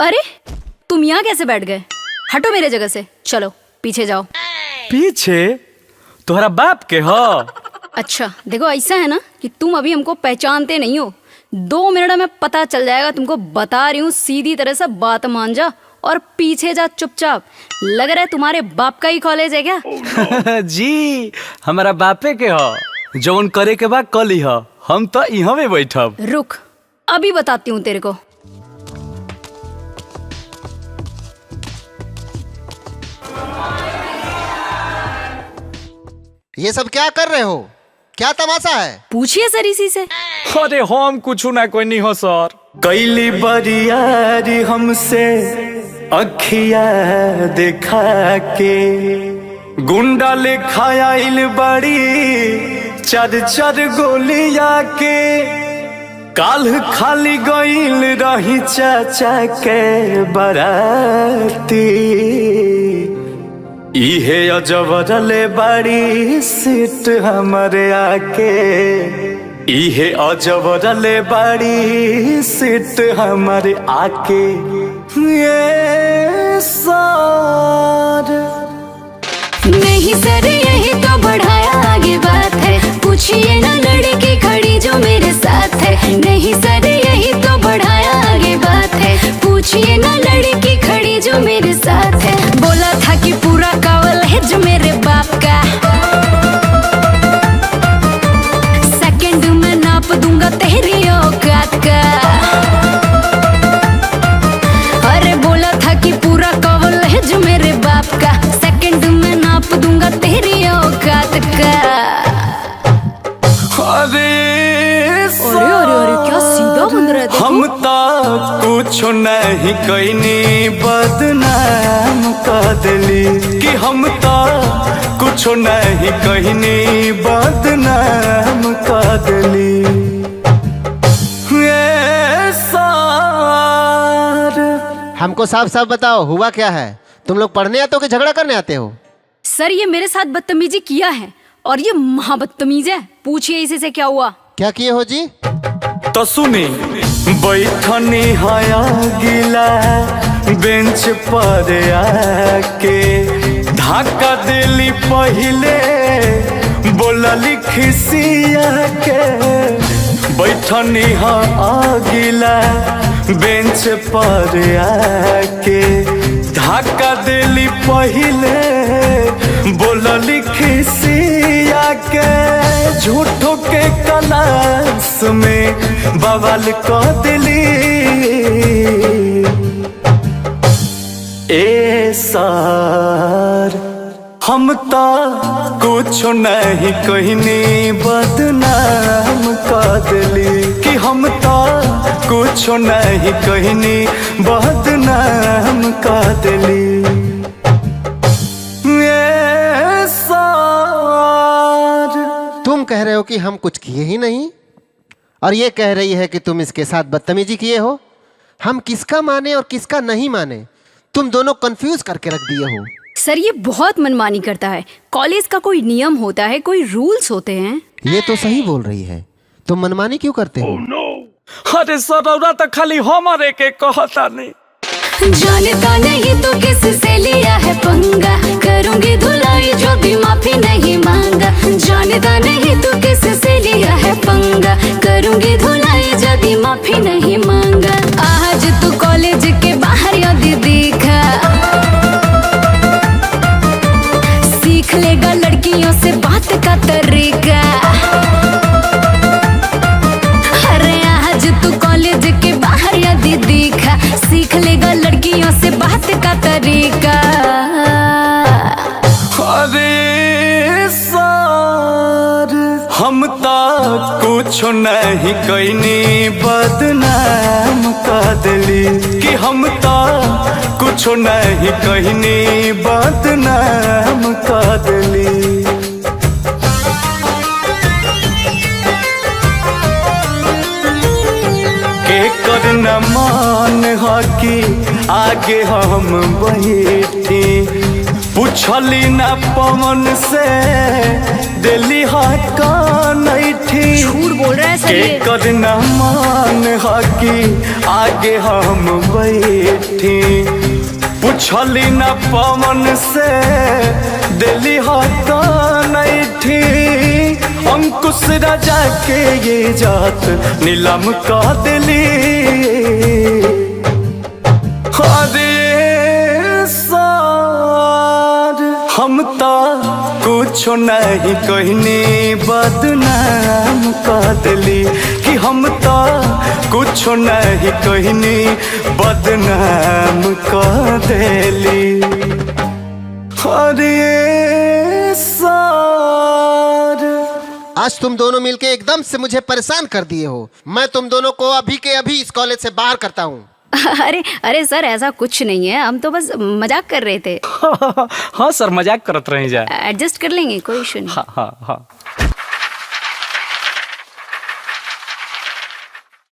अरे तुम यहाँ कैसे बैठ गए? हटो मेरे जगह से, चलो पीछे जाओ। पीछे? तुम्हारा बाप के हो? अच्छा देखो, ऐसा है ना कि तुम अभी हमको पहचानते नहीं हो। 2 मिनट में पता चल जाएगा तुमको। बता रही हूँ, सीधी तरह से बात मान जा और पीछे जा चुपचाप। लग रहा है तुम्हारे बाप का ही कॉलेज है क्या? जी हमारा बापे के हो, जौन करे के बाद कल ही हो। हम तो यहाँ में बैठब। रुक, अभी बताती हूँ तेरे को। ये सब क्या कर रहे हो? क्या तमाशा है? पूछिए सर इसी से। अरे हम कुछ ना कोई नहीं हो सर। कैली बरियारी हमसे अखिया देखा के, गुंडा ले खायाइल बड़ी 4 गोलिया के। काल खाली गईल रही चाचा के बराती, इहे अजबरले बड़ी सीट हमारे आके। इहे अजबरले बड़ी सीट हमारे आके। ये सर नहीं सर, यही तो बढ़ाया आगे बात है। पूछिए ना लड़की खड़ी जो मेरे साथ है। नहीं सर, यही तो बढ़ाया आगे बात है। पूछिए ना लड़की खड़ी जो मेरे साथ है। बोला था कि पूरा कावल है जो मेरे बाप का। सेकंड में नाप दूंगा तेरी औकात का। अरे बोला था कि पूरा कावल है जो मेरे बाप का। सेकंड में नाप दूंगा तेरी औकात का। अरे अरे क्या सीधा बन रहा है, देखो। हम तो कुछ नहीं कहनी, बदनाम कर दिली। कि हम तो कुछ नहीं कहनी, बदनाम कर दिली। ये सर हमको साफ साफ बताओ, हुआ क्या है? तुम लोग पढ़ने आते हो कि झगड़ा करने आते हो? सर ये मेरे साथ बदतमीजी किया है और ये महाबदतमीज है। पूछिए इसी से क्या हुआ। क्या किए हो जी? तो सुनी, बैठनी हया गिला बेंच पर आके, धक्का दिली पहले बोलली खिसिया के। बैठनी हाँ गिला बेंच पर आके, धक्का दिली पहले बोलली खिसिया के। झूठों के क्लास में बवाल कर दिली। ए सर हम तो कुछ नहीं कहनी, बदनाम कर दिली। कि हम तो कुछ नहीं कहनी, बदनाम कर दिली। ये सर तुम कह रहे हो कि हम कुछ किए ही नहीं, और ये कह रही है कि तुम इसके साथ बदतमीजी किए हो। हम किसका माने और किसका नहीं माने, तुम दोनों कंफ्यूज करके रख दिए हो। सर ये बहुत मनमानी करता है। कॉलेज का कोई नियम होता है, कोई रूल्स होते हैं। ये तो सही बोल रही है, तुम मनमानी क्यों करते हो? अरे सर तो खाली हमारे के कहता नहीं। जानता नहीं तो किससे लिया है पंगा। करूंगी धुलाई जो भी माफी नहीं मांगा। जानता नहीं तो किससे लिया है पंगा। करूंगी धुलाई जो भी माफी नहीं मांगा। आज तू कॉलेज के बाहर यदि दिखा, सीख लेगा लड़कियों से बात का तरीका। अरे आज तू कॉलेज के बाहर यदि दिखा, सीख लेगा लड़कियों से बात का तरीका। अरे सर हम तो कुछ नहीं कहनी, बदनाम कर दिली। कि हम तो कुछ नहीं कहनी, बदनाम कर दिली। करना मान हो कि आगे हम बैठी, पूछली ना पवन से दिल्ली हका नहीं थी। झूठ बोल रहा है सर के ये। करना मान हकी आगे हम बैठी। पूछली ना पवन से दिल्ली हका नहीं थी। अंकुश राजा के ये जात नीलम का दिली। अरे सार हम तो कुछ नहीं कहनी बदनाम कर दिली कि हम तो कुछ नहीं कहनी बदनाम कर दिली। अरे सार आज तुम दोनों मिलके एकदम से मुझे परेशान कर दिए हो। मैं तुम दोनों को अभी के अभी इस कॉलेज से बाहर करता हूँ। अरे अरे सर ऐसा कुछ नहीं है, हम तो बस मजाक कर रहे थे। हाँ सर, मजाक करत रही जाए। एडजस्ट कर लेंगे, कोई इशू नहीं। हाँ हाँ हाँ।